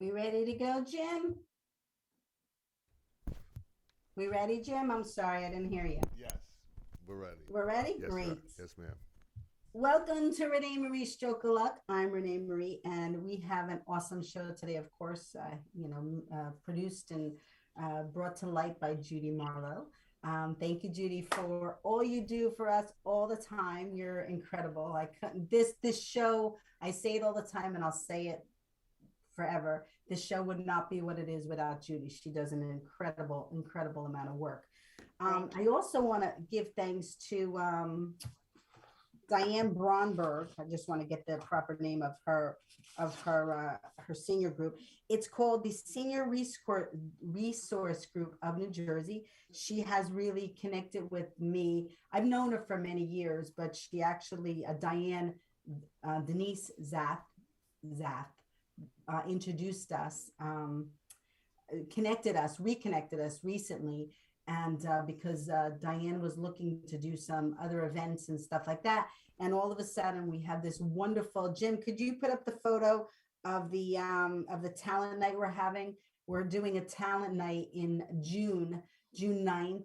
We ready to go, Jim? We ready, Jim? I'm sorry, I didn't hear you. Yes, we're ready. We're ready? Yes, sir. Great. Yes, ma'am. Welcome to ReneMarie Stroke of Luck. I'm ReneMarie, and we have an awesome show today, of course, produced and brought to light by Judy Marlowe. Thank you, Judy, for all you do for us all the time. You're incredible. I couldn't this show. I say it all the time, and I'll say it forever. This show would not be what it is without Judy. She does an incredible amount of work. I also want to give thanks to Diane Bronberg. I just want to get the proper name of her senior group. It's called the Senior Resource Group of New Jersey. She has really connected with me. I've known her for many years, but she actually, Denise Zath, introduced us, reconnected us recently. And because Diane was looking to do some other events and stuff like that. And all of a sudden we have this wonderful, Jim, could you put up the photo of the talent night we're having? We're doing a talent night in June 9th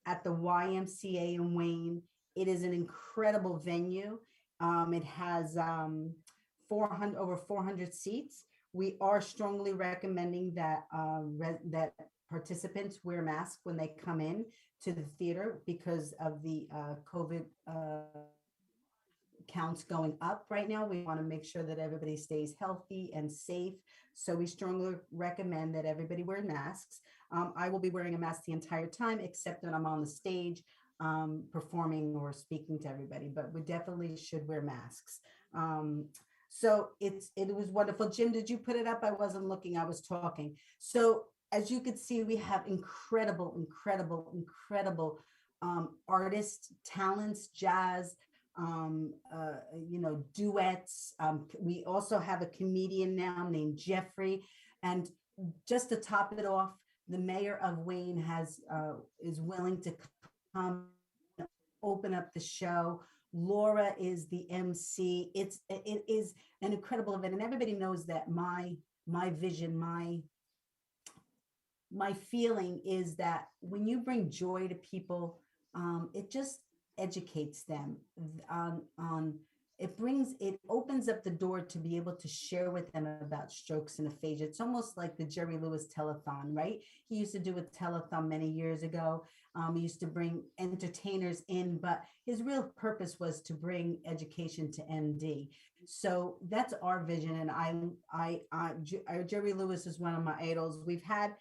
at the YMCA in Wayne. It is an incredible venue. It has over 400 seats. We are strongly recommending that that participants wear masks when they come in to the theater because of the COVID counts going up right now. We want to make sure that everybody stays healthy and safe. So we strongly recommend that everybody wear masks. I will be wearing a mask the entire time, except when I'm on the stage performing or speaking to everybody, but we definitely should wear masks. So it was wonderful. Jim, did you put it up? I wasn't looking, I was talking. So as you could see, we have incredible artists, talents, jazz, duets. We also have a comedian now named Jeffrey. And just to top it off, the mayor of Wayne is willing to come open up the show. Laura is the MC. It is an incredible event, and everybody knows that my vision, my feeling is that when you bring joy to people, it just educates them on it opens up the door to be able to share with them about strokes and aphasia. It's almost like the Jerry Lewis telethon, right? He used to do a telethon many years ago. He used to bring entertainers in, but his real purpose was to bring education to MD. So that's our vision. And Jerry Lewis is one of my idols. We've had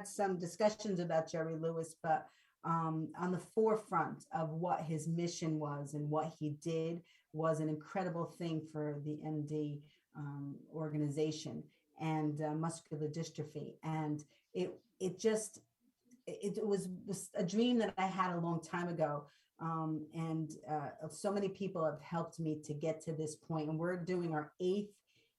some discussions about Jerry Lewis, but on the forefront of what his mission was and what he did was an incredible thing for the MD organization and muscular dystrophy. And it was a dream that I had a long time ago. So many people have helped me to get to this point. And we're doing our 8th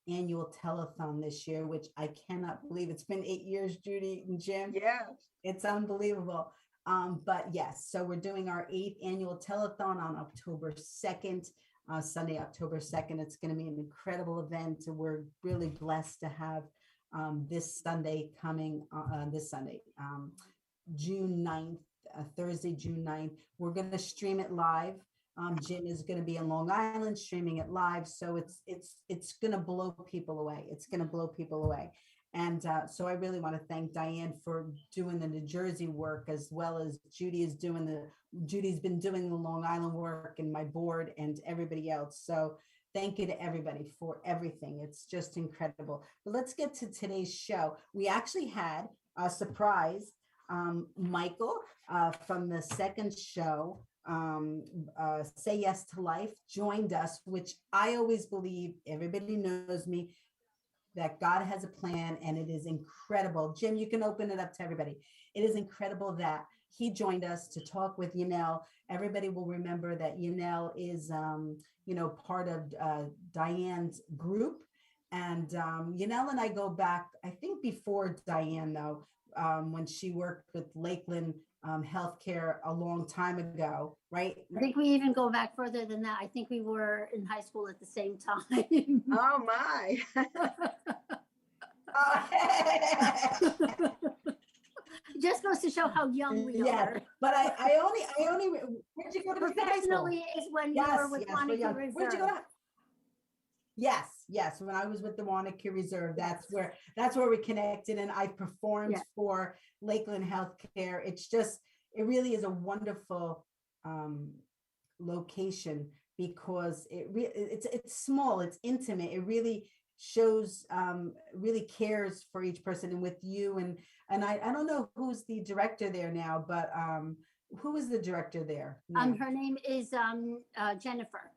annual telethon this year, which I cannot believe. It's been 8 years, Judy and Jim. Yeah. It's unbelievable. But yes, so we're doing our 8th annual telethon on October 2nd, Sunday, October 2nd. It's going to be an incredible event. And we're really blessed to have this Sunday coming, June 9th, Thursday, June 9th. We're going to stream it live. Jim is going to be in Long Island streaming it live. So it's going to blow people away. It's going to blow people away. And so I really want to thank Diane for doing the New Jersey work, as well as Judy's been doing the Long Island work, and my board and everybody else. So thank you to everybody for everything. It's just incredible. But let's get to today's show. We actually had a surprise. Michael from the second show, Say Yes to Life, joined us, which I always believe, everybody knows me, that God has a plan, and it is incredible. Jim, you can open it up to everybody. It is incredible that he joined us to talk with Yenal. Everybody will remember that Yenal is, part of Diane's group. And Yenal and I go back, I think before Diane, though, when she worked with Lakeland Health Care a long time ago, right? I think we even go back further than that. I think we were in high school at the same time. Oh my. show how young we Yes, are. but I only, where'd you go to high school? Professionally is when you were with Yes, we're Wanacue young. Where'd you go Reserve. to? Yes, when I was with the Wanacue Reserve, that's where we connected, and I performed Yeah. for Lakeland Health Care. It's just, it really is a wonderful location because it's small, it's intimate. It really shows, really cares for each person. And with you and I don't know who's the director there now, but who is the director there now? Her name is Jennifer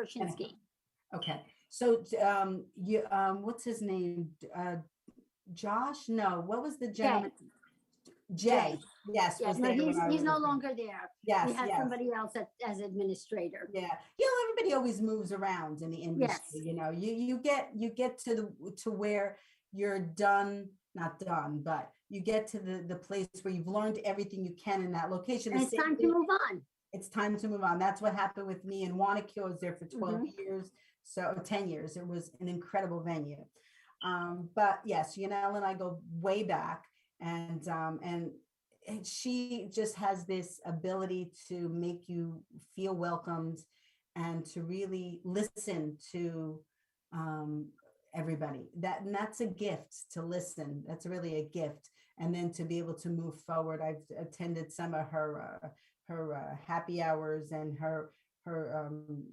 Shinsky. Okay. So you what's his name? Josh? No, what was the gentleman? Jay. Yes, Yeah, was no, there when I he's was no with him. longer there. Yes, We had yes. somebody else as administrator. Yeah. Everybody always moves around in the industry. Yes. You get to where you're done, not done, but you get to the place where you've learned everything you can in that location. And it's time to move on. It's time to move on. That's what happened with me in Wanacue. I was there for 12 years, so 10 years. It was an incredible venue. But yes, Yenal and I go way back, and she just has this ability to make you feel welcomed and to really listen to everybody. That's a gift, to listen. That's really a gift. And then to be able to move forward. I've attended some of her happy hours and her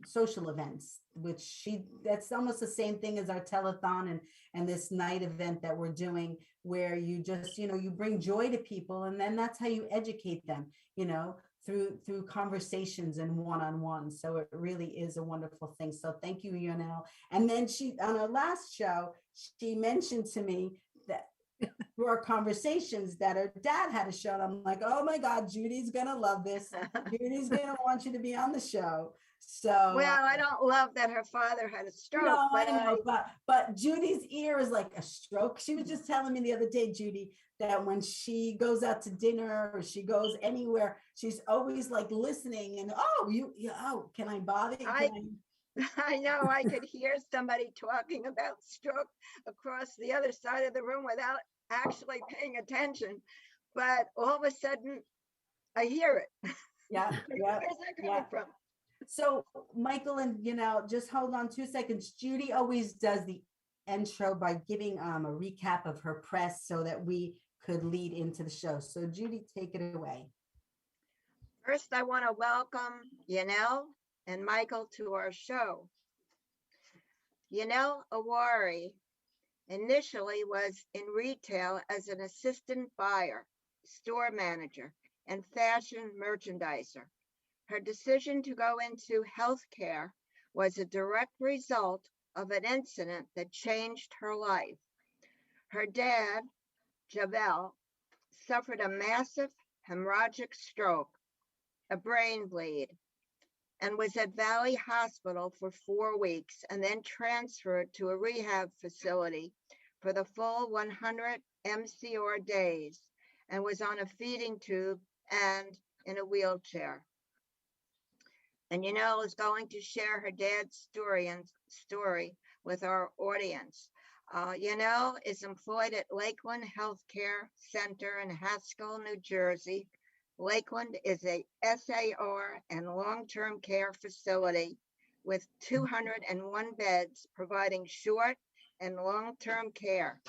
social events, which that's almost the same thing as our telethon and this night event that we're doing, where you just, you bring joy to people, and then that's how you educate them, through conversations and one-on-one. So it really is a wonderful thing. So thank you, Yenal. And then she, on our last show, she mentioned to me that through our conversations that her dad had a show. And I'm like, oh my God, Judy's gonna love this. Judy's gonna want you to be on the show. So well, I don't love that her father had a stroke. No, I know, but Judy's ear is like a stroke. She was just telling me the other day, Judy, that when she goes out to dinner or she goes anywhere, she's always like listening and can I bother you? I know I could hear somebody talking about stroke across the other side of the room without actually paying attention, but all of a sudden I hear it. Yeah. Where's that coming from? So Michael and just hold on 2 seconds. Judy always does the intro by giving a recap of her press so that we could lead into the show. So Judy, take it away. First, I want to welcome Yenal and Michael to our show. Yenal Awari initially was in retail as an assistant buyer, store manager, and fashion merchandiser. Her decision to go into healthcare was a direct result of an incident that changed her life. Her dad, Javel, suffered a massive hemorrhagic stroke, a brain bleed, and was at Valley Hospital for 4 weeks and then transferred to a rehab facility for the full 100 MCR days and was on a feeding tube and in a wheelchair. And Yenal is going to share her dad's story with our audience. Yenal is employed at Lakeland Health Care Center in Haskell, New Jersey. Lakeland is a SAR and long-term care facility with 201 beds providing short and long-term care.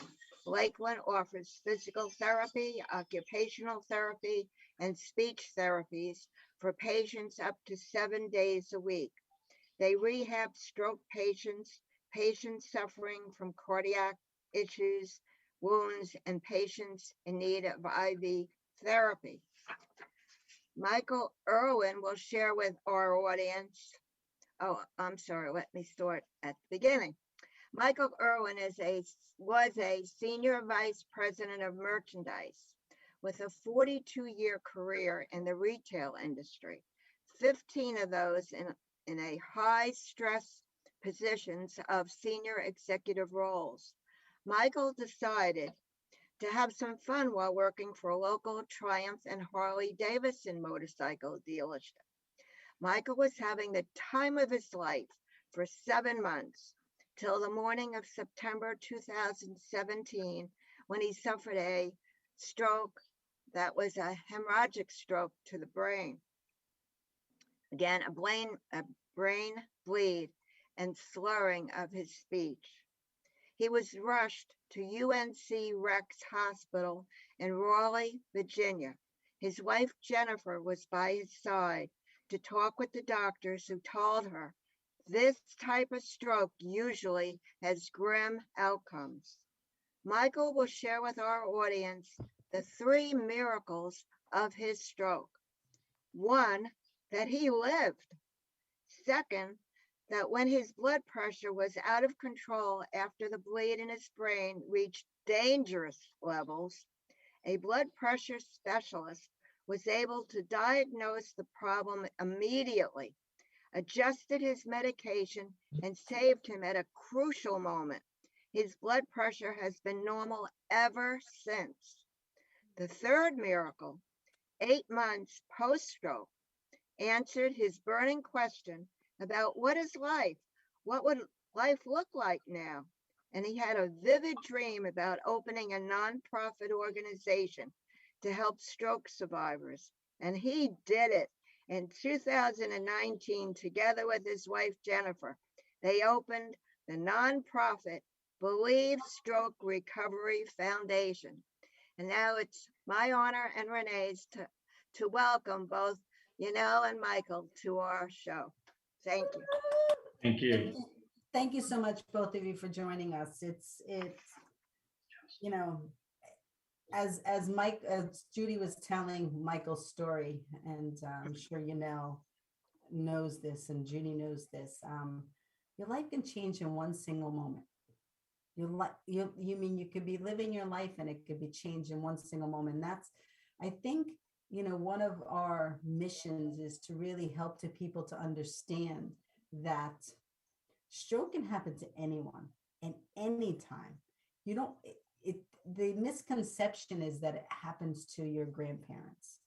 Lakeland offers physical therapy, occupational therapy, and speech therapies for patients up to 7 days a week. They rehab stroke patients, patients suffering from cardiac issues, wounds, and patients in need of IV therapy. Michael Irwin will share with our audience. Oh, I'm sorry, let me start at the beginning. Michael Irwin was a senior vice president of merchandise with a 42-year career in the retail industry, 15 of those in a high stress positions of senior executive roles. Michael decided to have some fun while working for a local Triumph and Harley Davidson motorcycle dealership. Michael was having the time of his life for 7 months till the morning of September 2017, when he suffered a stroke that was a hemorrhagic stroke to the brain. Again, a brain bleed and slurring of his speech. He was rushed to UNC Rex Hospital in Raleigh, Virginia. His wife, Jennifer, was by his side to talk with the doctors, who told her this type of stroke usually has grim outcomes. Michael will share with our audience the 3 miracles of his stroke. 1, that he lived. 2nd, that when his blood pressure was out of control after the bleed in his brain reached dangerous levels, a blood pressure specialist was able to diagnose the problem immediately, adjusted his medication, and saved him at a crucial moment. His blood pressure has been normal ever since. The 3rd miracle, 8 months post-stroke, answered his burning question about what is life? What would life look like now? And he had a vivid dream about opening a nonprofit organization to help stroke survivors. And he did it in 2019, together with his wife, Jennifer. They opened the nonprofit Believe Stroke Recovery Foundation. And now it's my honor and Renee's to welcome both Yenal and Michael to our show. Thank you. Thank you. Thank you so much, both of you, for joining us. It's you know, as Judy was telling Michael's story, and I'm sure Yenal knows this and Judy knows this, your life can change in one single moment. You could be living your life and it could be changed in one single moment. And that's, I think, one of our missions is to really help to people to understand that stroke can happen to anyone and anytime. The misconception is that it happens to your grandparents.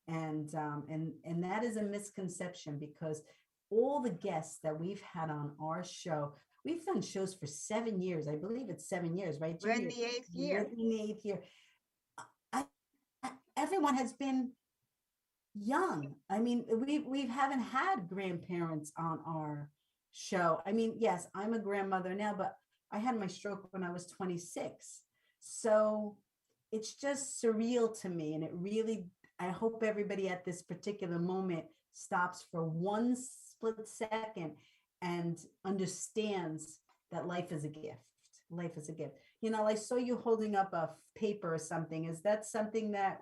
And that is a misconception, because all the guests that we've had on our show, we've done shows for 7 years. I believe it's 7 years, right? We're in the 8th year. We're in the 8th year. Everyone has been young. I mean, we haven't had grandparents on our show. I mean, yes, I'm a grandmother now, but I had my stroke when I was 26. So it's just surreal to me. And it really, I hope everybody at this particular moment stops for one split second and understands that life is a gift. Life is a gift. I saw you holding up a paper or something. Is that something that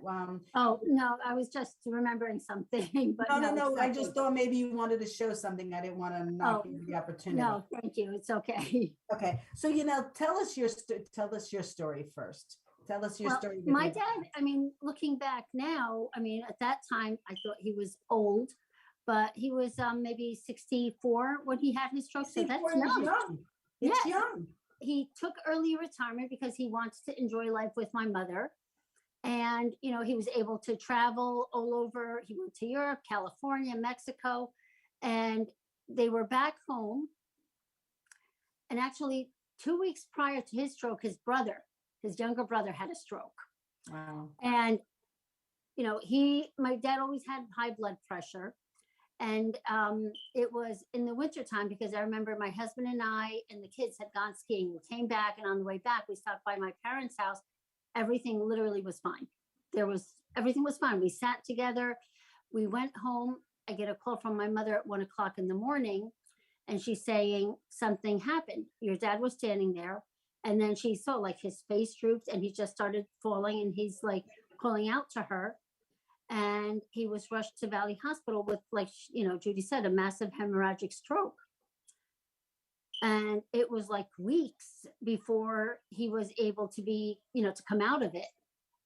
Oh, no, I was just remembering something, but no, it's I okay. just thought maybe you wanted to show something. I didn't want to not give you the opportunity. No, thank you. It's okay. Okay. So, tell us your story first. Tell us your Well, story. my dad, looking back now, at that time, I thought he was old, but he was maybe 64 when he had his stroke. So that's young. It's Yes. young. He took early retirement because he wants to enjoy life with my mother. And, he was able to travel all over. He went to Europe, California, Mexico, and they were back home. And actually 2 weeks prior to his stroke, his younger brother had a stroke. Wow. And, my dad always had high blood pressure. And it was in the wintertime, because I remember my husband and I and the kids had gone skiing. We came back, and on the way back, we stopped by my parents' house. Everything literally was fine. Everything was fine. We sat together. We went home. I get a call from my mother at 1 o'clock in the morning, and she's saying something happened. Your dad was standing there. And then she saw like his face drooped, and he just started falling, and he's like calling out to her. And he was rushed to Valley Hospital with, like, Judy said, a massive hemorrhagic stroke. And it was like weeks before he was able to be, to come out of it.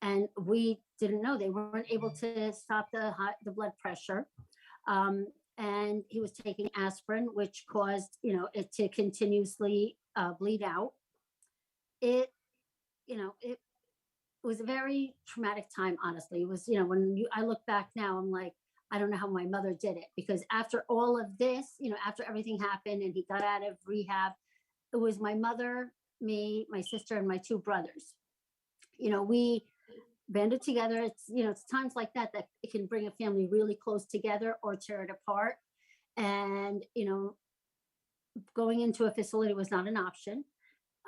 And we didn't know. They weren't able to stop the blood pressure. And he was taking aspirin, which caused, it to continuously bleed out. It was a very traumatic time, honestly. It was, when I look back now, I'm like, I don't know how my mother did it, because after all of this, after everything happened and he got out of rehab, it was my mother, me, my sister, and my 2 brothers. We banded together. It's, it's times like that that it can bring a family really close together or tear it apart. And, going into a facility was not an option.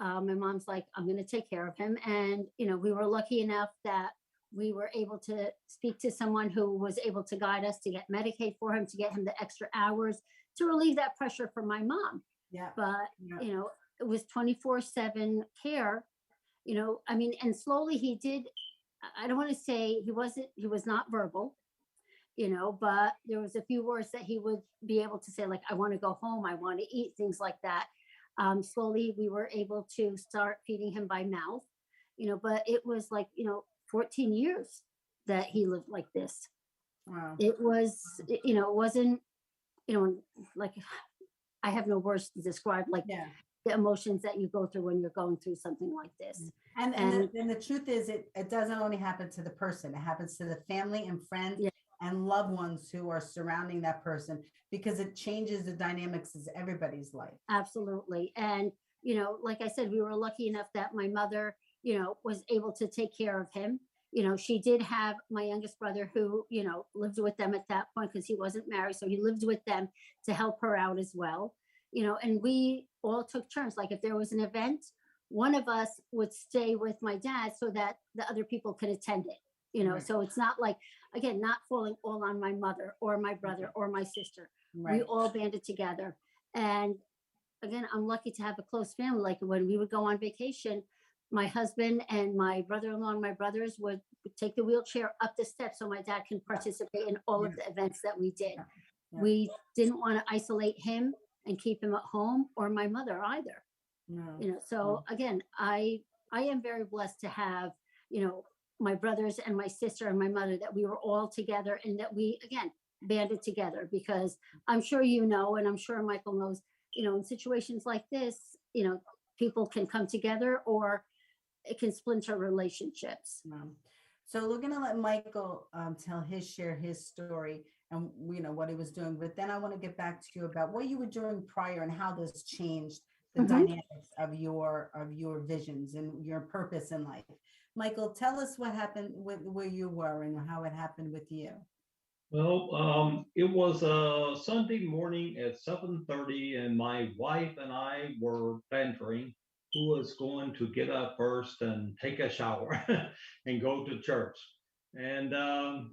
My mom's like, I'm going to take care of him. And, we were lucky enough that we were able to speak to someone who was able to guide us to get Medicaid for him, to get him the extra hours to relieve that pressure from my mom. Yeah. But, Yeah. it was 24/7 care, and slowly he did. I don't want to say he was not verbal, but there was a few words that he would be able to say, like, I want to go home, I want to eat, things like that. Slowly we were able to start feeding him by mouth, but it was like, 14 years that he lived like this. Wow. It was, it wasn't, like, I have no words to describe, like, Yeah. the emotions that you go through when you're going through something like this. And the truth is, it doesn't only happen to the person, it happens to the family and friends. Yeah. And loved ones who are surrounding that person, because it changes the dynamics of everybody's life. Absolutely. And, like I said, we were lucky enough that my mother, was able to take care of him. She did have my youngest brother who, lived with them at that point because he wasn't married. So he lived with them to help her out as well. And we all took turns. Like if there was an event, one of us would stay with my dad so that the other people could attend it. Right. So it's not like, again, not falling all on my mother or my brother or my sister. Right. We all banded together. And again, I'm lucky to have a close family. Like when we would go on vacation, my husband and my brother-in-law and my brothers would take the wheelchair up the steps so my dad can participate in all of the events that we did. Yeah. We didn't want to isolate him and keep him at home, or my mother either. No. So again, I am very blessed to have, my brothers and my sister and my mother, that we were all together and that we, again, banded together, because I'm sure and I'm sure Michael knows, in situations like this, people can come together or it can splinter relationships. So we're going to let Michael share his story and what he was doing. But then I want to get back to you about what you were doing prior and how this changed the dynamics of your visions and your purpose in life. Michael, tell us what happened where you were and how it happened with you. Well, it was a Sunday morning at 7:30, and my wife and I were bantering who was going to get up first and take a shower and go to church. And I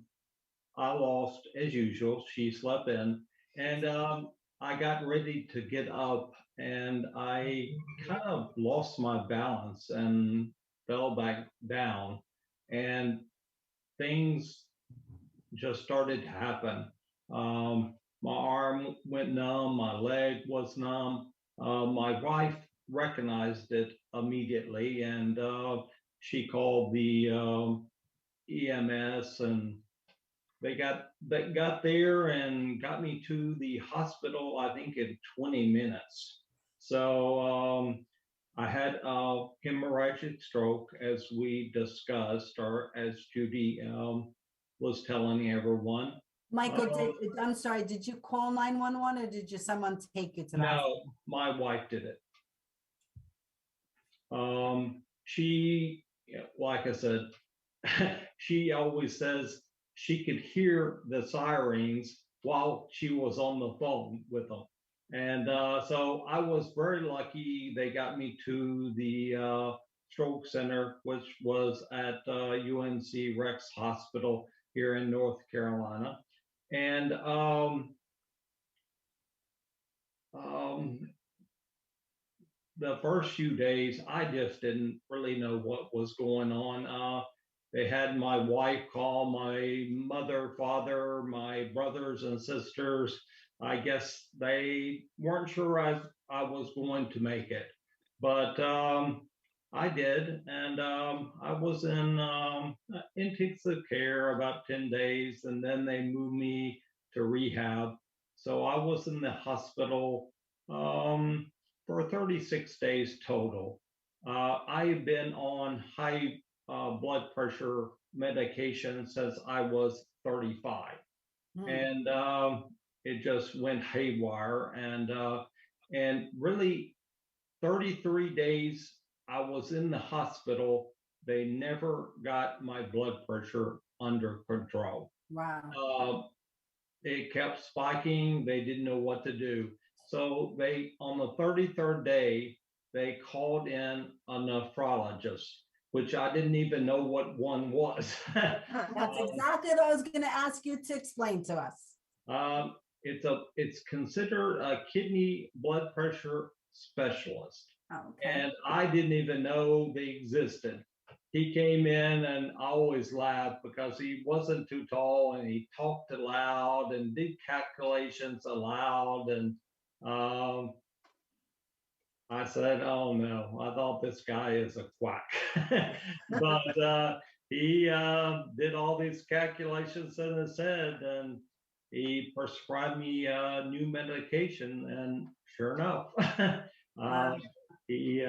lost as usual. She slept in, and I got ready to get up, and I kind of lost my balance and fell back down, and things just started to happen. My arm went numb, my leg was numb. My wife recognized it immediately, and she called the EMS, and they got there and got me to the hospital, I think in 20 minutes. So I had a hemorrhagic stroke, as we discussed, or as Judy was telling everyone. Michael, I'm sorry, did you call 911 or did someone take you to the hospital? No, my wife did it. She, like I said, she always says she could hear the sirens while she was on the phone with them. And so I was very lucky. They got me to the stroke center, which was at UNC Rex Hospital here in North Carolina. And the first few days, I just didn't really know what was going on. They had my wife call my mother, father, my brothers and sisters. I guess they weren't sure I was going to make it, but I did, and I was in intensive care about 10 days, and then they moved me to rehab. So I was in the hospital for 36 days total. I've been on high blood pressure medication since I was 35. And it just went haywire. And really 33 days I was in the hospital they never got my blood pressure under control. Wow. It kept spiking. They didn't know what to do. So they, on the 33rd day, they called in a nephrologist, which I didn't even know what one was. That's exactly what I was going to ask you to explain to us. It's considered a kidney blood pressure specialist. Oh, okay. And I didn't even know they existed. He came in, and I always laughed because he wasn't too tall and he talked aloud and did calculations aloud. And I said, oh no, I thought this guy is a quack. But he did all these calculations in his head, and he prescribed me new medication. And sure enough, Wow. he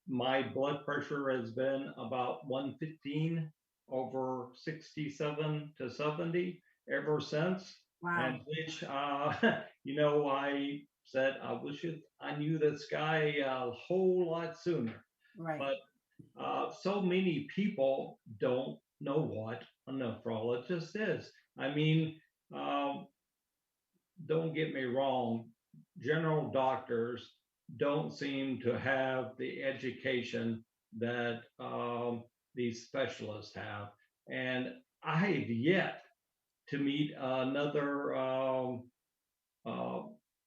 my blood pressure has been about 115 over 67 to 70 ever since. Wow. And which, I said, I wish I knew this guy a whole lot sooner. Right. But so many people don't know what a nephrologist is. I mean, don't get me wrong, general doctors don't seem to have the education that these specialists have. And I've yet to meet another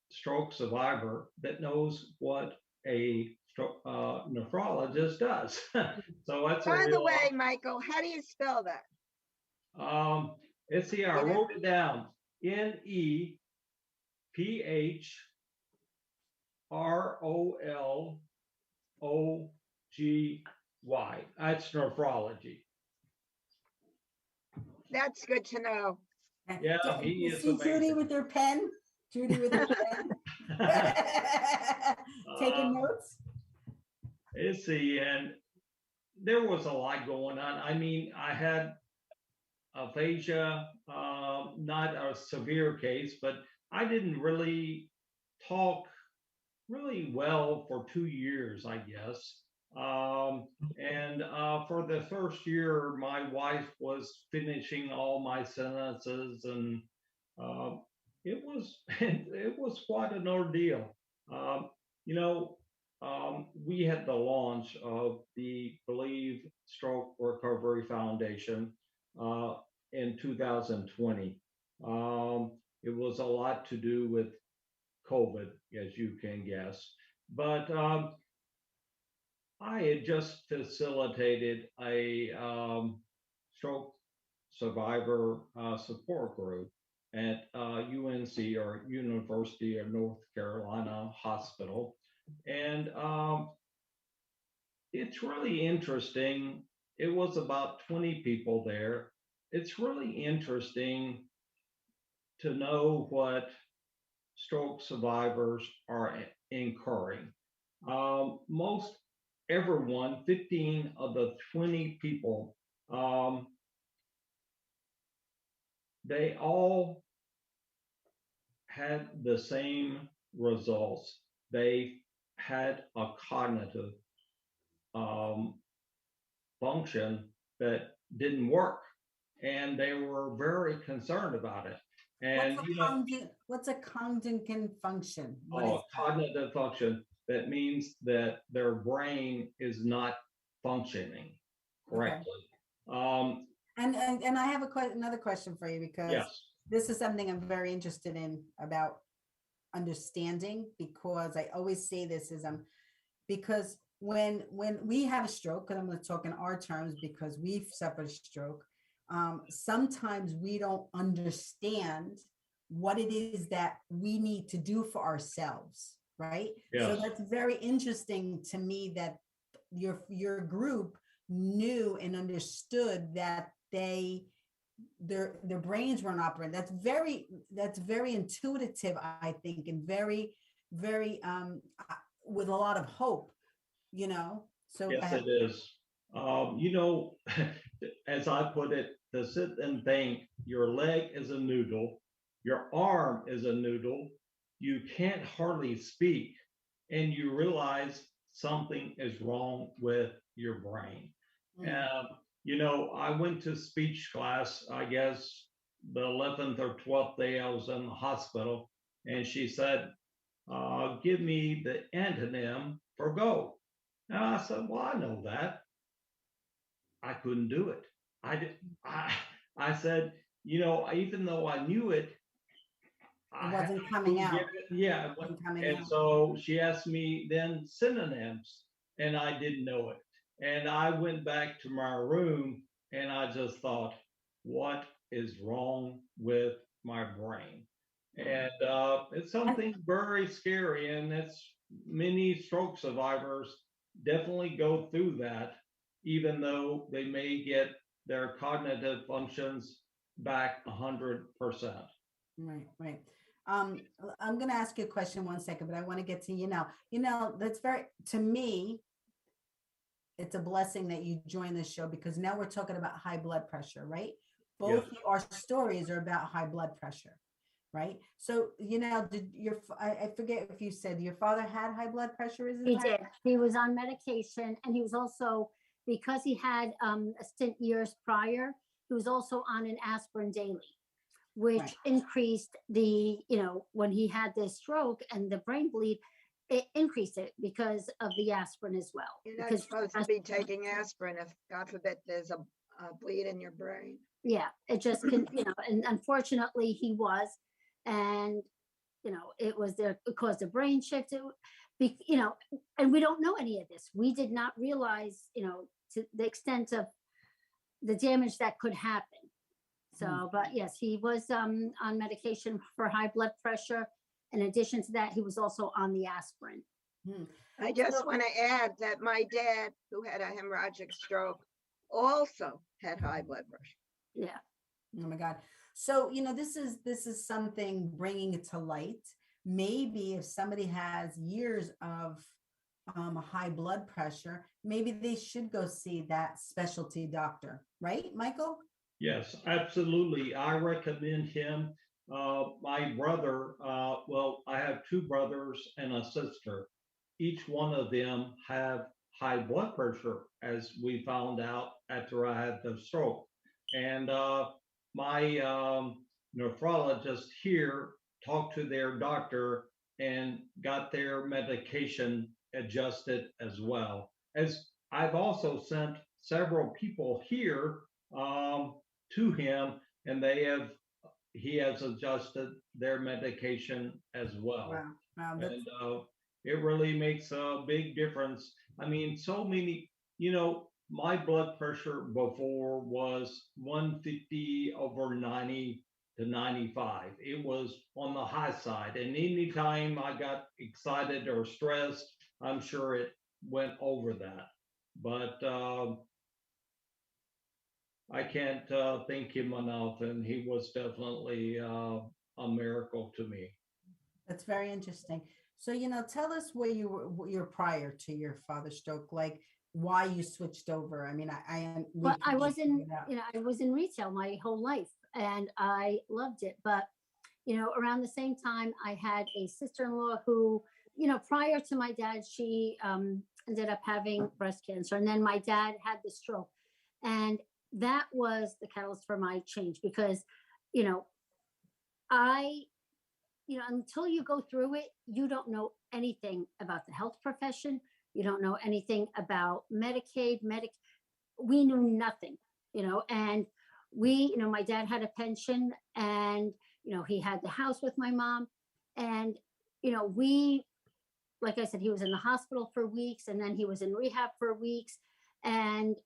stroke survivor that knows what a nephrologist does. So that's By the way, Michael, how do you spell that? Let's see, I wrote it down. NEPHROLOGY. That's nephrology. That's good to know. Yeah, he is see amazing. Judy with her pen. Judy with her pen. Taking notes. Let's see, and there was a lot going on. I mean, I had aphasia, not a severe case, but I didn't really talk really well for 2 years, I guess. And for the first year, my wife was finishing all my sentences, and it was quite an ordeal. Um, you know, we had the launch of the Believe Stroke Recovery Foundation in 2020. It was a lot to do with COVID, as you can guess. But I had just facilitated a stroke survivor support group at UNC, or University of North Carolina Hospital. And it's really interesting. It was about 20 people there. It's really interesting to know what stroke survivors are incurring. Most everyone, 15 of the 20 people, they all had the same results. They had a cognitive function that didn't work, and they were very concerned about it. And what's a cognitive function? Cognitive function. That means that their brain is not functioning correctly. Okay. And I have another question for you, because yes. This is something I'm very interested in about understanding, because I always say this is because when we have a stroke, because I'm going to talk in our terms because we've suffered a stroke, sometimes we don't understand what it is that we need to do for ourselves, right? Yes. So that's very interesting to me that your group knew and understood that their brains weren't operating. That's very intuitive, I think, and very with a lot of hope, So yes, it is. As I put it, to sit and think, your leg is a noodle, your arm is a noodle, you can't hardly speak, and you realize something is wrong with your brain. Mm. I went to speech class, I guess the 11th or 12th day I was in the hospital, and she said, give me the antonym for go. And I said, well, I know that. I couldn't do it. I did. I said, even though I knew it, It wasn't coming out. Yeah. Wasn't coming And out. so she asked me then synonyms, and I didn't know it. And I went back to my room and I just thought, what is wrong with my brain? And it's something very scary. And it's many stroke survivors definitely go through that, even though they may get their cognitive functions back 100%. Right, right. I'm going to ask you a question 1 second, but I want to get to that's to me, it's a blessing that you joined this show, because now we're talking about high blood pressure, right? Both Yes. our stories are about high blood pressure, right? So, I forget if you said your father had high blood pressure, is it? He did. He was on medication, and he was also, because he had a stint years prior, he was also on an aspirin daily, which Right. increased when he had this stroke and the brain bleed, it increased it because of the aspirin as well. You're not Because supposed to be taking aspirin if, God forbid, there's a bleed in your brain. yeah, it just can, and unfortunately he was, and it was there, it caused a brain shift, and we don't know any of this. We did not realize, to the extent of the damage that could happen. So, but yes, he was on medication for high blood pressure. In addition to that, he was also on the aspirin. I just want to add that my dad, who had a hemorrhagic stroke, also had high blood pressure. Yeah. Oh my God. So, this is something bringing it to light. Maybe if somebody has years of high blood pressure, maybe they should go see that specialty doctor, right, Michael? Yes, absolutely. I recommend him. My brother, I have two brothers and a sister. Each one of them have high blood pressure, as we found out after I had the stroke. And my nephrologist here talked to their doctor and got their medication adjusted as well. As I've also sent several people here to him, and he has adjusted their medication as well. Wow. And it really makes a big difference. I mean, so many, my blood pressure before was 150/90 to 95. It was on the high side. And anytime I got excited or stressed, I'm sure it went over that. But I can't thank him enough, and he was definitely a miracle to me. That's very interesting. So, tell us where you're prior to your father's stroke, like why you switched over. I mean, Well, I was in retail my whole life, and I loved it. But, around the same time, I had a sister-in-law who, prior to my dad, she ended up having breast cancer. And then my dad had the stroke. And that was the catalyst for my change, because, until you go through it, you don't know anything about the health profession. You don't know anything about Medicaid, we knew nothing, and my dad had a pension, and, he had the house with my mom, and, like I said, he was in the hospital for weeks, and then he was in rehab for weeks, and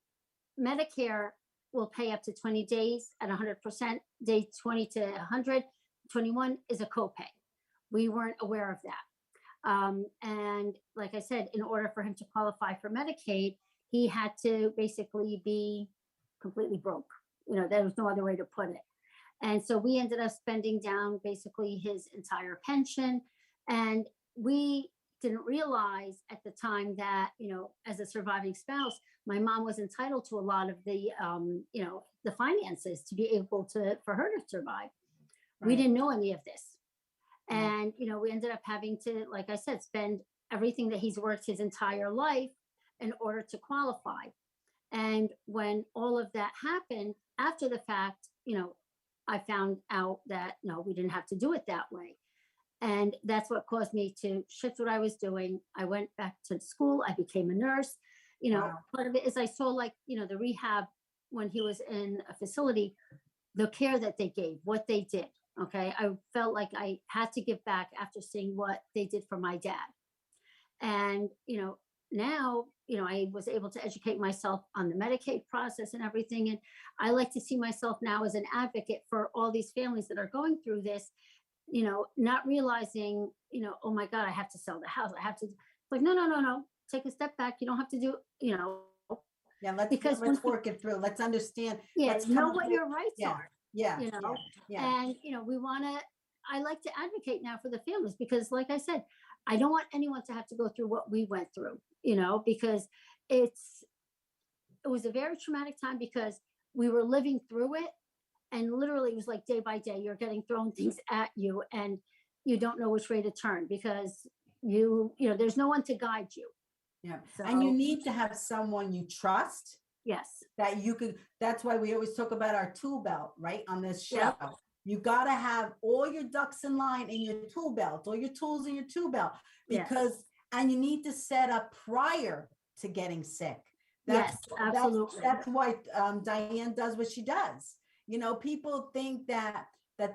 Medicare will pay up to 20 days at 100%, day 20 to 121 is a copay. We weren't aware of that. And like I said, in order for him to qualify for Medicaid, he had to basically be completely broke. There was no other way to put it. And so we ended up spending down basically his entire pension. And we didn't realize at the time that, as a surviving spouse, my mom was entitled to a lot of the, the finances to be able for her to survive. Right. We didn't know any of this. And, we ended up having to, like I said, spend everything that he's worked his entire life in order to qualify. And when all of that happened after the fact, I found out that no, we didn't have to do it that way. And that's what caused me to shift what I was doing. I went back to school. I became a nurse. Wow. Part of it is I saw the rehab when he was in a facility, the care that they gave, what they did. Okay. I felt like I had to give back after seeing what they did for my dad. And, now, I was able to educate myself on the Medicaid process and everything. And I like to see myself now as an advocate for all these families that are going through this, not realizing, oh my God, I have to sell the house. I have to, like, no. Take a step back. You don't have to do, Yeah, because let's work it through. Let's understand. yeah, Let's know come up what with- your rights yeah, are. Yeah, yeah. And, I like to advocate now for the families because, like I said, I don't want anyone to have to go through what we went through, because it was a very traumatic time because we were living through it. And literally it was like day by day, you're getting thrown things at you and you don't know which way to turn because there's no one to guide you. Yeah. So, And you need to have someone you trust yes, that you could. That's why we always talk about our tool belt, right? On this show. Yep. You got to have all your ducks in line in your tool belt, all your tools in your tool belt, because, and you need to set up prior to getting sick. yes, absolutely. That's why Diane does what she does. People think that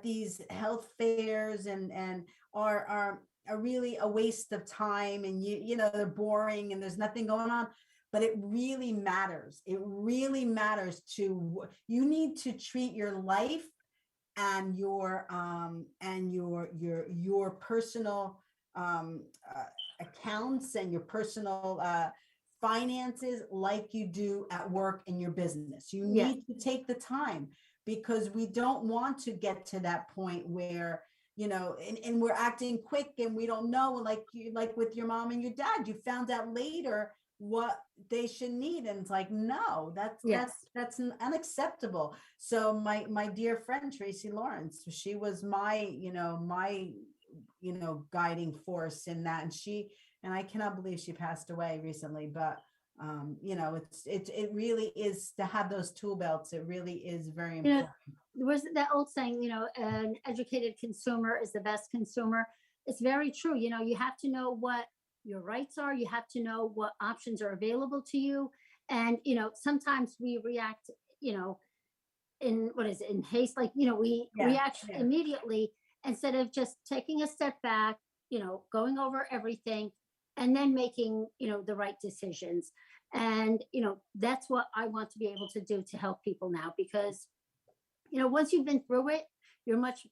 these health fairs and are really a waste of time, and they're boring and there's nothing going on. But it really matters. It really matters you need to treat your life and your personal accounts and your personal finances like you do at work in your business. You need to take the time, because we don't want to get to that point where and we're acting quick and we don't know, like with your mom and your dad, you found out later what they should need, and it's like, no, that's unacceptable. So my dear friend Tracy Lawrence, she was my guiding force in that, and I cannot believe she passed away recently, but it really is to have those tool belts. It really is very important. There was that old saying, an educated consumer is the best consumer. It's very true. You have to know what your rights are. You have to know what options are available to you. And, sometimes we react, in haste, we react immediately instead of just taking a step back, going over everything and then making, the right decisions. And, that's what I want to be able to do to help people now, because, once you've been through it, you're much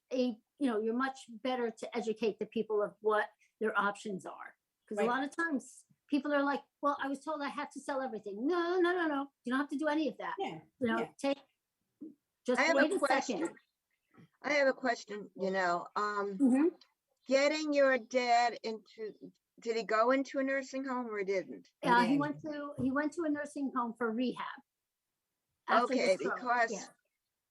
better to educate the people of what their options are. Because a lot of times people are like, well, I was told I had to sell everything. No. You don't have to do any of that. Wait a second. I have a question, Mhm. getting your dad did he go into a nursing home or didn't? He went to a nursing home for rehab. after the Okay, stroke. because Yeah.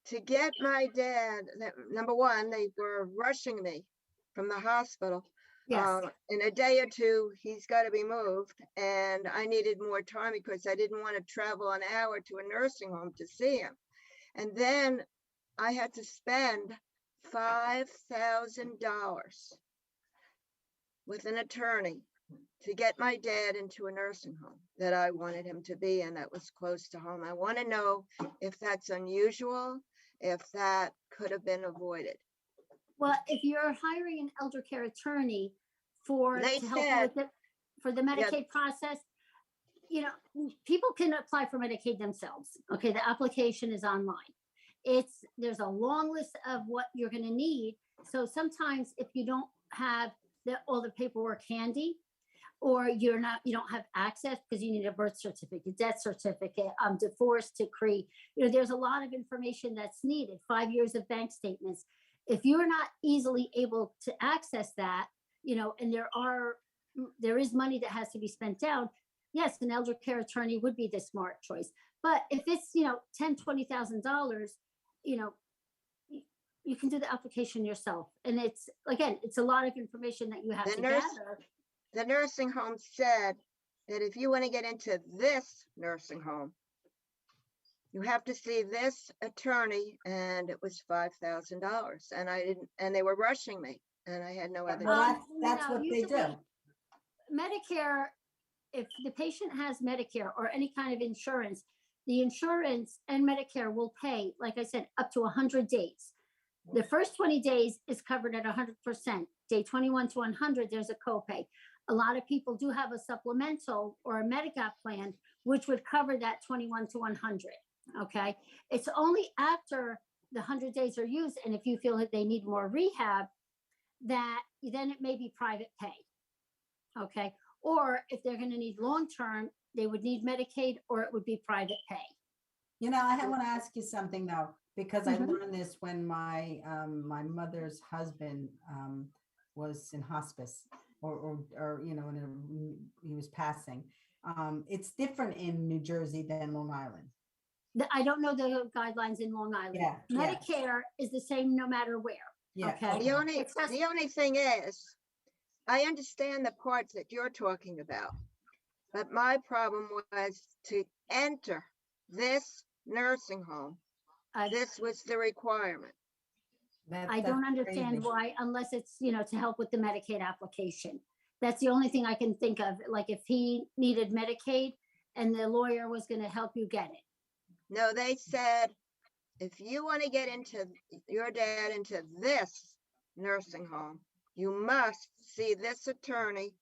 to get my dad, number one, they were rushing me from the hospital. Yes. In a day or two, he's got to be moved. And I needed more time because I didn't want to travel an hour to a nursing home to see him. And then I had to spend $5,000 with an attorney to get my dad into a nursing home that I wanted him to be in, that was close to home. I want to know if that's unusual, if that could have been avoided. Well, if you're hiring an elder care attorney for They to help you said- with for the Medicaid process, you know, people can apply for Medicaid themselves. Okay, the application is online. There's a long list of what you're going to need. So sometimes if you don't have all the paperwork handy, or you don't have access because you need a birth certificate, death certificate, divorce decree, there's a lot of information that's needed, 5 years of bank statements. If you're not easily able to access that, and there is money that has to be spent down, yes, an elder care attorney would be the smart choice. But if it's, $10,000, $20,000, you can do the application yourself. And it's a lot of information that you have to gather. the nursing home said that if you want to get into this nursing home, you have to see this attorney, and it was $5,000. And I didn't, and they were rushing me, and I had no other. Well, that's no, what they do. usually Medicare, if the patient has Medicare or any kind of insurance, the insurance and Medicare will pay, like I said, up to 100 days. The first 20 days is covered at 100%. Day 21 to 100, there's a copay. A lot of people do have a supplemental or a Medigap plan, which would cover that 21 to 100. Okay. It's only after the 100 days are used, and if you feel that they need more rehab, that then it may be private pay. Okay. Or if they're going to need long-term, they would need Medicaid, or it would be private pay. You know, I want to ask you something though, because I Mhm. learned this when my my mother's husband was in hospice, or you know, he was passing. It's different in New Jersey than Long Island. I don't know the guidelines in Long Island. Yeah, yeah. Medicare is the same no matter where. Yeah. Okay. The only, It's just- the only thing is, I understand the parts that you're talking about, but my problem was to enter this nursing home. I- This was the requirement. I don't That's understand crazy. why, unless it's, you know, to help with the Medicaid application. That's the only thing I can think of. Like if he needed Medicaid and the lawyer was going to help you get it. No, they said, if you want to get into your dad into this nursing home, you must see this attorney.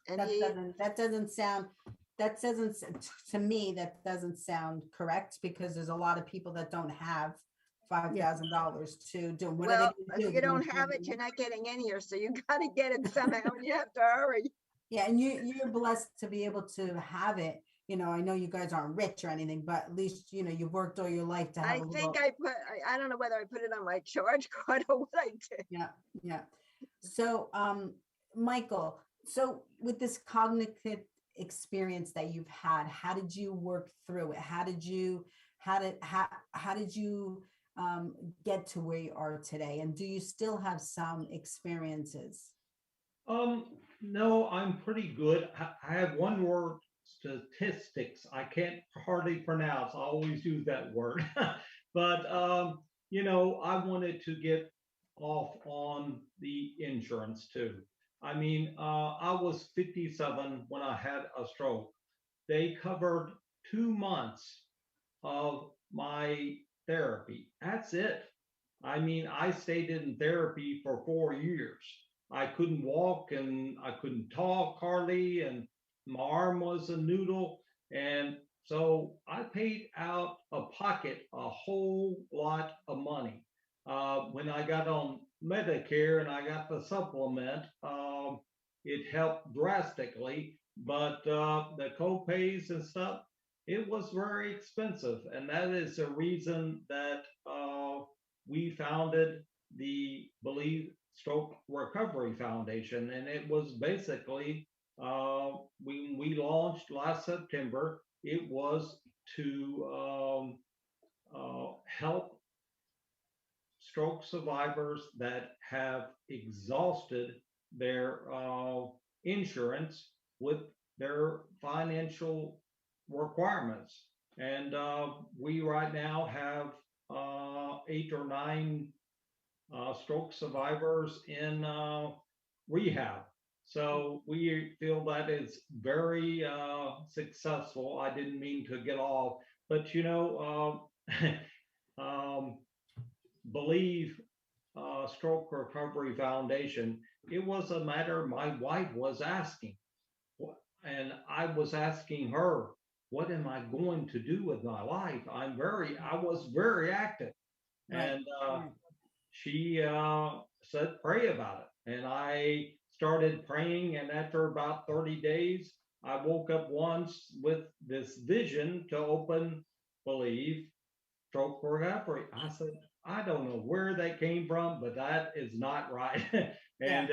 And That he, doesn't sound, to me, that doesn't sound correct, because there's a lot of people that don't have $5,000 to do. What are they well, gonna do? if They're you gonna don't have do- it, you're not getting in here. So you got to get it somehow, and you have to hurry. Yeah, and you're blessed to be able to have it. You know, I know you guys aren't rich or anything, but at least, you know, you've worked all your life to have I a think little. I don't know whether I put it on my charge card or what I did. Yeah, yeah. So, Michael, so with this cognitive experience that you've had, how did you work through it? How did you get to where you are today? And do you still have some experiences? No, I'm pretty good. I have one word, statistics. I can't hardly pronounce. I always use that word. But you know, I wanted to get off on the insurance too. I mean, I was 57 when I had a stroke. They covered 2 months of my therapy. That's it. I mean, I stayed in therapy for 4 years. I couldn't walk and I couldn't talk hardly, and my arm was a noodle. And so I paid out of pocket a whole lot of money. When I got on Medicare and I got the supplement, it helped drastically, but the co-pays and stuff, it was very expensive. And that is the reason that we founded the Believe Stroke Recovery Foundation. And it was basically, when we launched last September, it was to help stroke survivors that have exhausted their insurance with their financial requirements. And we right now have 8 or 9 stroke survivors in rehab. So we feel that is very successful. I didn't mean to get off, but you know, Believe Stroke Recovery Foundation, it was a matter my wife was asking. And I was asking her, what am I going to do with my life? I was very active. Right, And right. she said, pray about it. And I started praying. And after about 30 days, I woke up once with this vision to open Believe Stroke Recovery. I said, I don't know where that came from, but that is not right. And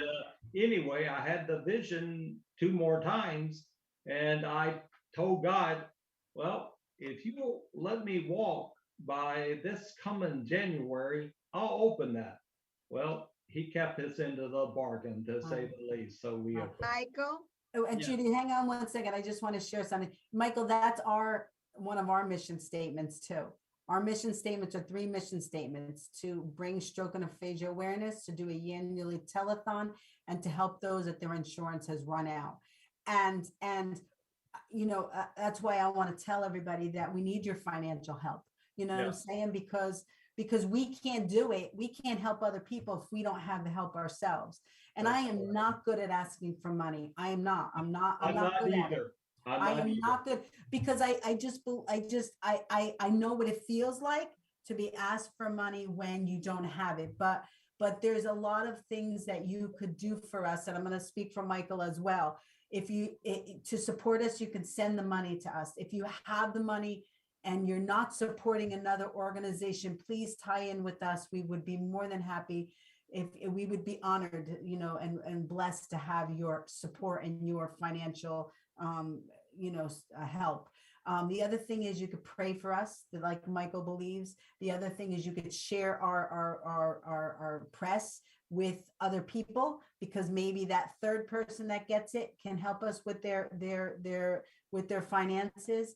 anyway, I had the vision 2 more times, and I told God, well, if you will let me walk by this coming January, I'll open that. Well, he kept us into the bargain, to say the least. So we Michael? Oh, and Yeah. Judy, hang on one second. I just want to share something. Michael, that's one of our mission statements too. Our mission statements are 3 mission statements: to bring stroke and aphasia awareness, to do a yearly telethon, and to help those that their insurance has run out. And that's why I want to tell everybody that we need your financial help. You know what I'm saying? Because we can't do it. We can't help other people if we don't have the help ourselves. And I am not good at asking for money. I am not. I'm not good at it. I am not good, because I know what it feels like to be asked for money when you don't have it. But there's a lot of things that you could do for us. And I'm going to speak for Michael as well. To support us, you can send the money to us. If you have the money and you're not supporting another organization, please tie in with us. We would be more than happy. If we would be honored, and blessed to have your support and your financial, help. The other thing is you could pray for us, like Michael believes. The other thing is you could share our press with other people, because maybe that third person that gets it can help us with their finances.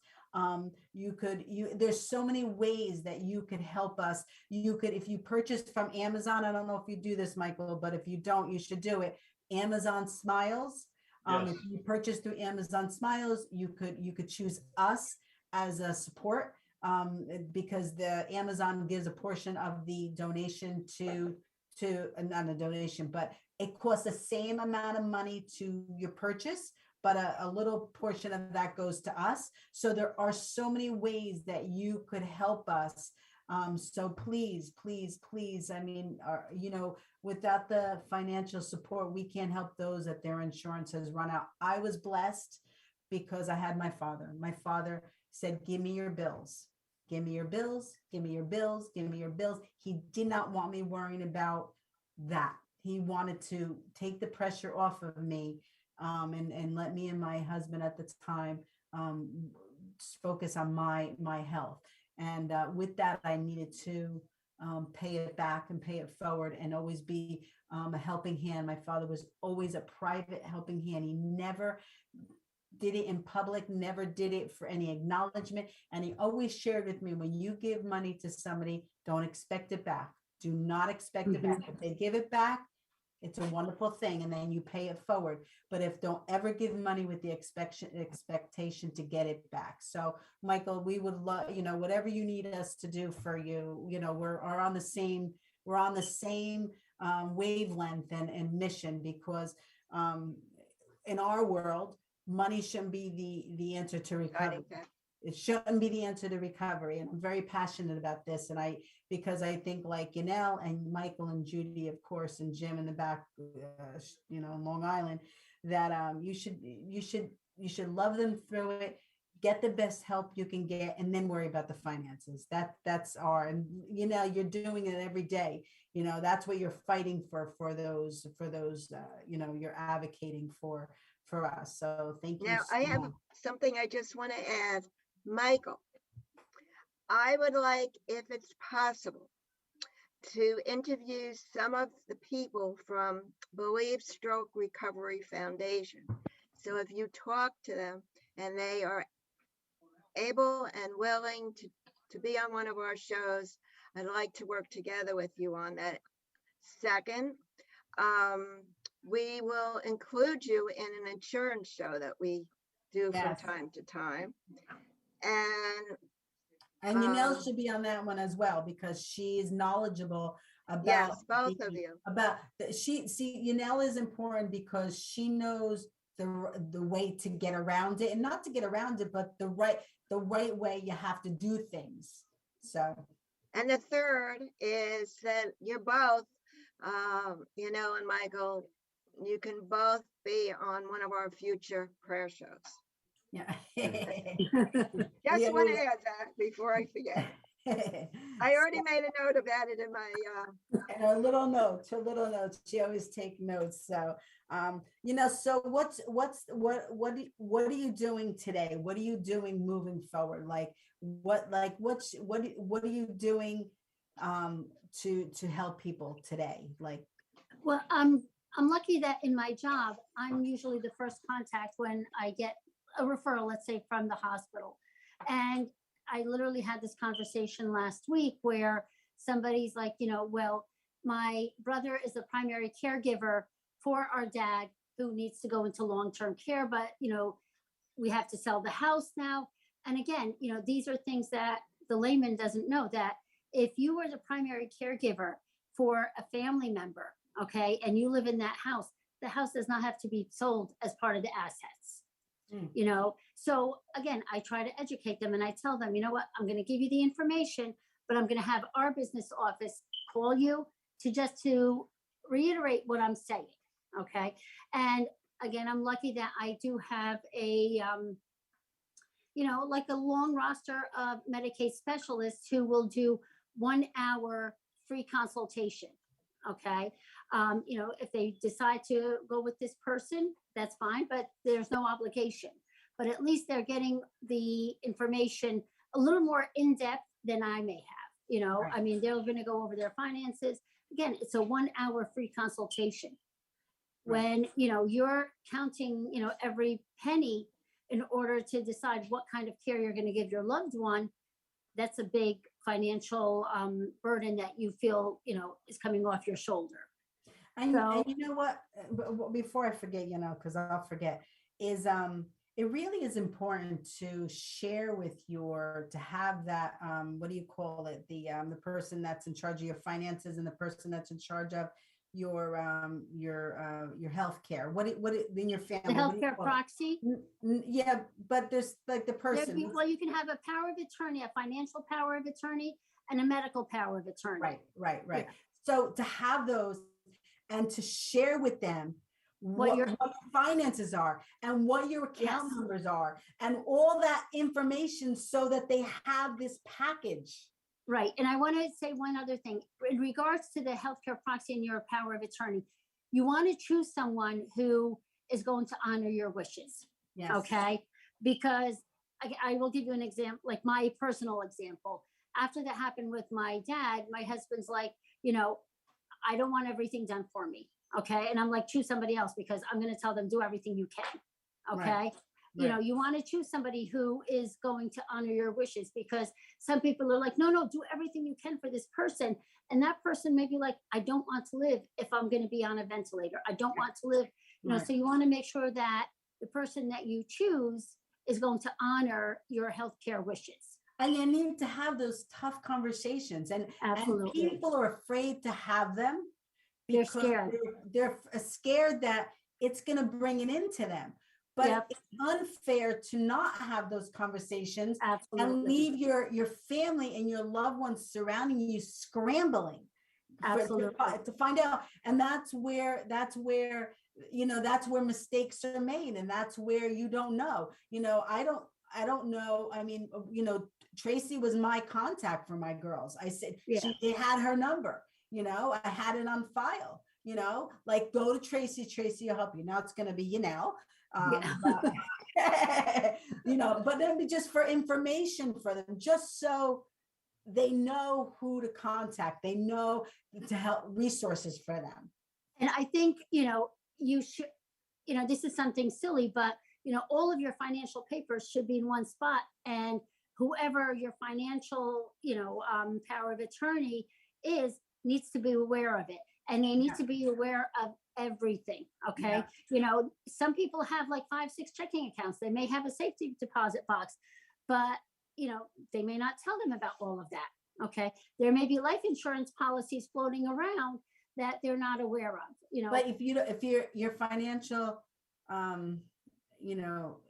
There's so many ways that you could help us. You could, if you purchase from Amazon, I don't know if you do this, Michael, but if you don't, you should do it. Amazon Smiles. If you purchase through Amazon Smiles, you could choose us as a support, because the Amazon gives a portion of the donation to not a donation, but it costs the same amount of money to your purchase, but a little portion of that goes to us. So there are so many ways that you could help us. So please, I mean, without the financial support, we can't help those that their insurance has run out. I was blessed because I had my father. My father said, give me your bills. Give me your bills, give me your bills, give me your bills. He did not want me worrying about that. He wanted to take the pressure off of me, and let me and my husband at the time focus on my health. And with that, I needed to pay it back and pay it forward, and always be a helping hand. My father was always a private helping hand. He never did it in public, never did it for any acknowledgement. And he always shared with me, when you give money to somebody, don't expect it back. Do not expect it back. If they give it back, it's a wonderful thing, and then you pay it forward. But don't ever give money with the expectation to get it back. So Michael, we would love, whatever you need us to do for you, we're on the same wavelength and mission, because in our world, money shouldn't be the answer to recovery. It shouldn't be the answer to recovery. And I'm very passionate about this. And because I think, like Yenal and Michael and Judy, of course, and Jim in the back, Long Island, that you should love them through it, get the best help you can get, and then worry about the finances. And you're doing it every day. That's what you're fighting for those, you're advocating for us. So thank you. Now, I have something I just want to add. Michael, I would like, if it's possible, to interview some of the people from Believe Stroke Recovery Foundation. So if you talk to them and they are able and willing to be on one of our shows, I'd like to work together with you on that. Second, we will include you in an insurance show that we do from time to time. And Yenal should be on that one as well, because she is knowledgeable about. Yes, both of you. Yenal is important because she knows the way to get around it, and not to get around it, but the right way you have to do things. So. And the third is that you're both, Yenal and Michael, you can both be on one of our future prayer shows. Yeah. Just want to add that before I forget. I already made a note about it in my a little note. She always take notes. So so what are you doing today? What are you doing moving forward? What are you doing to help people today? Well, I'm lucky that in my job, I'm usually the first contact when I get a referral, let's say from the hospital. And I literally had this conversation last week where somebody's like, well, my brother is the primary caregiver for our dad who needs to go into long-term care, but we have to sell the house now. And again, these are things that the layman doesn't know, that if you were the primary caregiver for a family member, okay, and you live in that house, the house does not have to be sold as part of the assets. So again, I try to educate them and I tell them, you know what, I'm going to give you the information, but I'm going to have our business office call you to reiterate what I'm saying. Okay. And again, I'm lucky that I do have a, like a long roster of Medicaid specialists who will do 1 hour free consultation. Okay. If they decide to go with this person, that's fine, but there's no obligation. But at least they're getting the information a little more in depth than I may have. Right. I mean, they're going to go over their finances. Again, it's a 1 hour free consultation. When, you're counting, every penny in order to decide what kind of care you're going to give your loved one, that's a big financial burden that you feel, is coming off your shoulder. And you know what, before I forget, because I'll forget, is it really is important to share to have that, what do you call it? The person that's in charge of your finances and the person that's in charge of your healthcare. What in your family? The healthcare proxy? Yeah, but there's like the person. Well, you can have a power of attorney, a financial power of attorney, and a medical power of attorney. Right. Yeah. So to have those and to share with them what your finances are and what your account numbers are and all that information so that they have this package. Right. And I want to say one other thing in regards to the healthcare proxy and your power of attorney. You want to choose someone who is going to honor your wishes. Yes. Okay. Because I will give you an example, like my personal example. After that happened with my dad, my husband's like, I don't want everything done for me. Okay. And I'm like, choose somebody else because I'm going to tell them, do everything you can. Okay. Right. You want to choose somebody who is going to honor your wishes, because some people are like, no, do everything you can for this person. And that person may be like, I don't want to live if I'm going to be on a ventilator. I don't want to live, so you want to make sure that the person that you choose is going to honor your healthcare wishes. And you need to have those tough conversations, and people are afraid to have them because they're scared that it's going to bring it into them. But it's unfair to not have those conversations and leave your family and your loved ones surrounding you scrambling to find out. And that's where mistakes are made, and that's where you don't know. I don't know. I mean, Tracy was my contact for my girls. I said they had her number. I had it on file. Like, go to Tracy. Tracy will help you. Now it's going to be Yenal. But then be just for information for them, just so they know who to contact. They know to help resources for them. And I think, you should, this is something silly, but, all of your financial papers should be in one spot, and whoever your financial, power of attorney needs to be aware of it. And they need to be aware of everything. Okay. Yeah. Some people have like 5-6 checking accounts. They may have a safety deposit box, but, they may not tell them about all of that. Okay. There may be life insurance policies floating around that they're not aware of, But if your financial,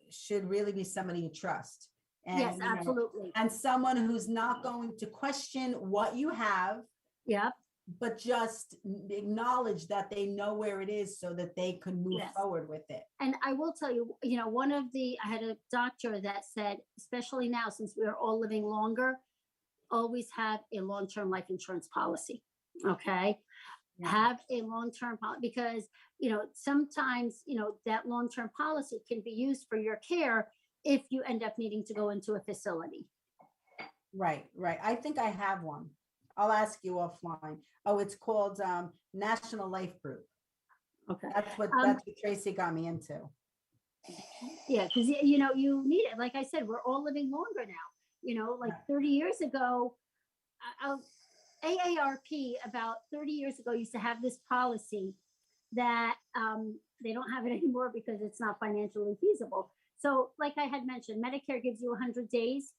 should really be somebody you trust. And, yes, absolutely. And someone who's not going to question what you have. Yep. But just acknowledge that they know where it is so that they could move forward with it. And I will tell you, I had a doctor that said, especially now, since we're all living longer, always have a long-term life insurance policy. Okay. Yeah. Have a long-term policy, because, sometimes, that long-term policy can be used for your care if you end up needing to go into a facility. Right. I think I have one. I'll ask you offline. Oh, it's called National Life Group. Okay. That's what Tracy got me into. Yeah, because you know, you need it. Like I said, we're all living longer now. You know, like 30 years ago, AARP about 30 years ago used to have this policy that they don't have it anymore because it's not financially feasible. So, like I had mentioned, Medicare gives you 100 days,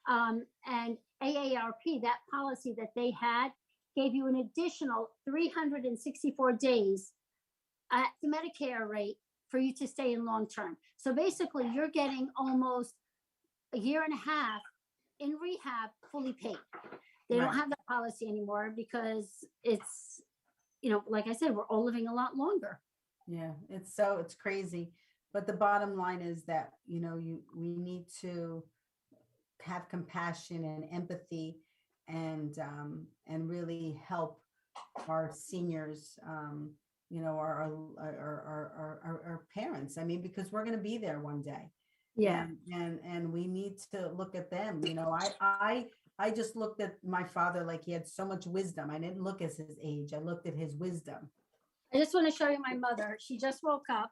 and AARP, that policy that they had, gave you an additional 364 days at the Medicare rate for you to stay in long term. So basically, you're getting almost a year and a half in rehab fully paid. They don't have that policy anymore because it's, you know, like I said, we're all living a lot longer. Yeah, it's crazy. But the bottom line is that, you know, we need to have compassion and empathy and really help our seniors, you know, our parents. I mean, because we're going to be there one day. Yeah. And we need to look at them. You know, I just looked at my father like he had so much wisdom. I didn't look at his age. I looked at his wisdom. I just want to show you my mother. She just woke up.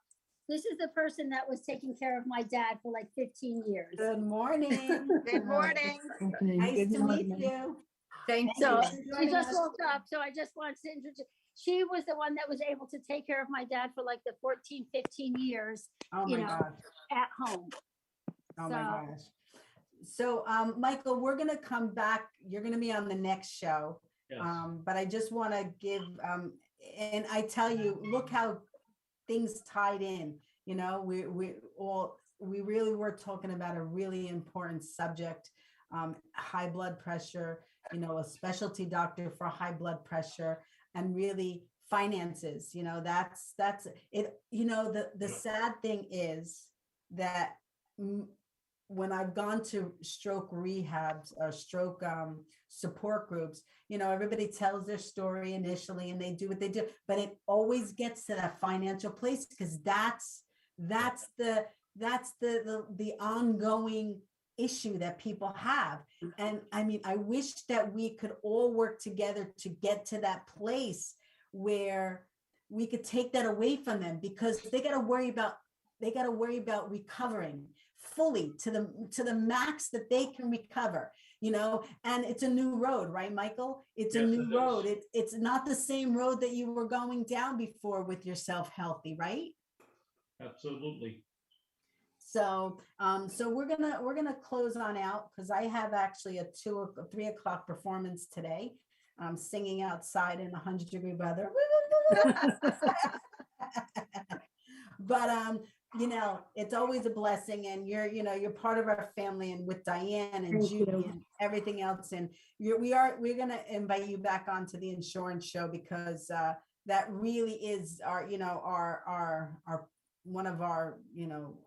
This is the person that was taking care of my dad for like 15 years. Good morning. Good morning. Nice to meet you. Thank So you. she just woke up. So I just wanted to introduce. She was the one that was able to take care of my dad for like the 14, 15 years, Oh my gosh. at home. Oh my gosh. So, Michael, we're going to come back. You're going to be on the next show. Yes. But I just want to give, and I tell you, look how things tied in. You know, we really were talking about a really important subject, high blood pressure, you know, a specialty doctor for high blood pressure, and really finances. You know, that's it. You know, the sad thing is that when I've gone to stroke rehabs or stroke support groups, you know, everybody tells their story initially and they do what they do, but it always gets to that financial place because that's the ongoing issue that people have. And I mean, I wish that we could all work together to get to that place where we could take that away from them, because they got to worry about recovering fully to the max that they can recover, you know. And it's a new road, right, Michael? It's a new road. It's not the same road that you were going down before with yourself healthy, right? Absolutely. So we're gonna close on out because I have actually a 2 or 3 o'clock performance today. I'm singing outside in 100-degree weather. But you know, it's always a blessing, and you're part of our family, and with Diane and Judy and everything else. And we're gonna invite you back onto the insurance show because that really is our one of our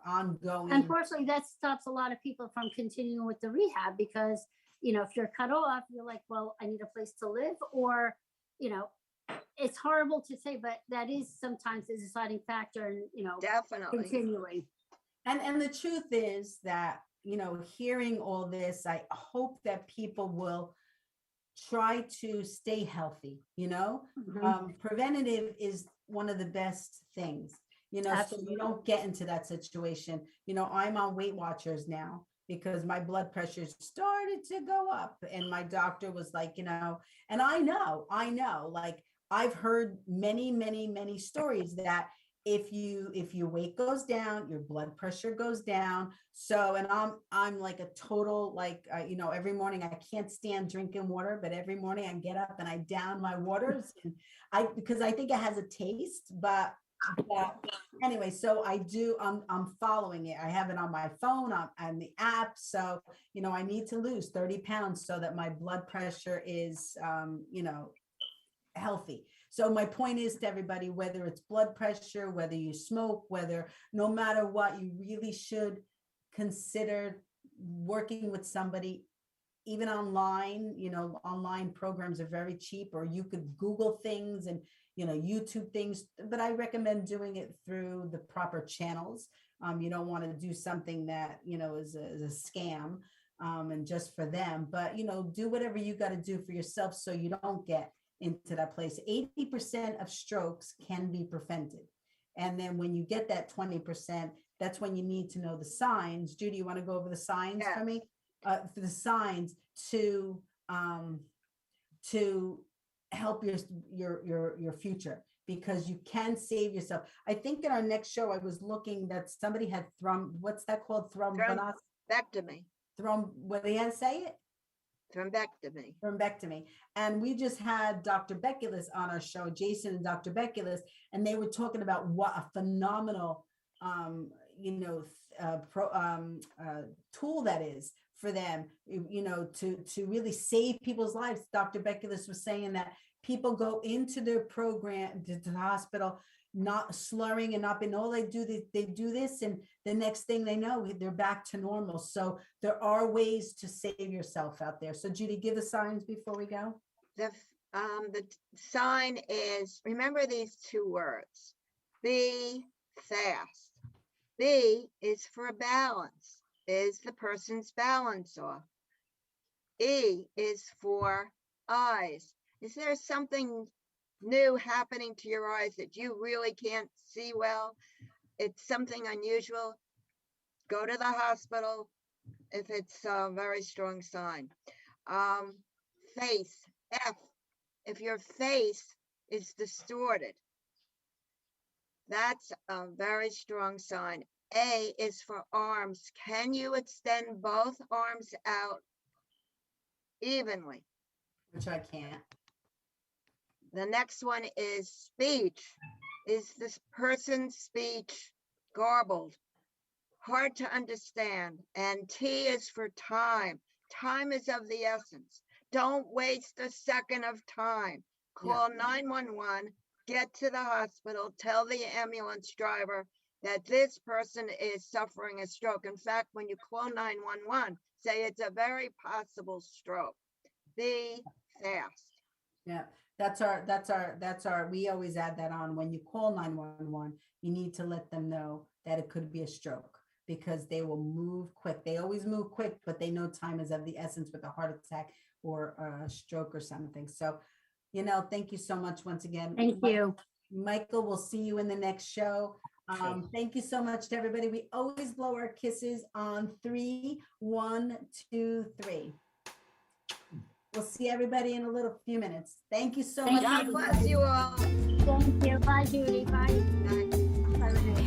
ongoing. Unfortunately, that stops a lot of people from continuing with the rehab because, you know, if you're cut off, you're like, well, I need a place to live, or, you know, it's horrible to say, but that is sometimes the deciding factor in, you know, Definitely. continuing. And the truth is that, you know, hearing all this, I hope that people will try to stay healthy, you know. Preventative is one of the best things, you know. Absolutely. So you don't get into that situation. You know, I'm on Weight Watchers now because my blood pressure started to go up, and my doctor was like, you know, and I know, like I've heard many stories that if your weight goes down, your blood pressure goes down. So, and I'm like a total, like, you know, every morning I can't stand drinking water, but every morning I get up and I down my waters, and because I think it has a taste, but anyway, so I do, I'm following it. I have it on my phone, on the app. So, you know, I need to lose 30 pounds so that my blood pressure is, you know, healthy. So my point is to everybody, whether it's blood pressure, whether you smoke, no matter what, you really should consider working with somebody, even online. You know, online programs are very cheap, or you could Google things and, you know, YouTube things, but I recommend doing it through the proper channels. You don't want to do something that, you know, is a scam. and just for them. But, do whatever you got to do for yourself so you don't get into that place. 80% of strokes can be prevented. And then when you get that 20%, that's when you need to know the signs. Judy, you want to go over the signs for me? For the signs to help your future, because you can save yourself. I think in our next show, I was looking that somebody had what's that called? Thrombectomy. What do you say it? Thrombectomy. And we just had Dr. Beculus on our show, Jason and Dr. Beculus, and they were talking about what a phenomenal, tool that is for them, to really save people's lives. Dr. Beculus was saying that people go into their program, to the hospital, not slurring and not being, they do this, and the next thing they know, they're back to normal. So there are ways to save yourself out there. So Judy, give the signs before we go. The sign is, remember these two words, be fast. B is for balance. Is the person's balance off? E is for eyes. Is there something new happening to your eyes that you really can't see well? It's something unusual. Go to the hospital if it's a very strong sign. Face, F, if your face is distorted, that's a very strong sign. A is for arms. Can you extend both arms out evenly? Which I can't. The next one is speech. Is this person's speech garbled, hard to understand? And T is for time. Time is of the essence. Don't waste a second of time. Call 911, get to the hospital, tell the ambulance driver that this person is suffering a stroke. In fact, when you call 911, say it's a very possible stroke. Be fast. Yeah, we always add that on. When you call 911, you need to let them know that it could be a stroke, because they will move quick. They always move quick, but they know time is of the essence with a heart attack or a stroke or something. So, thank you so much once again. Thank you. Michael, we'll see you in the next show. Thank you so much to everybody. We always blow our kisses on 3, 1, 2, 3. We'll see everybody in a few minutes. Thank you so much. God bless you all. Thank you. Bye, Judy. Bye. Bye. Bye, Renee.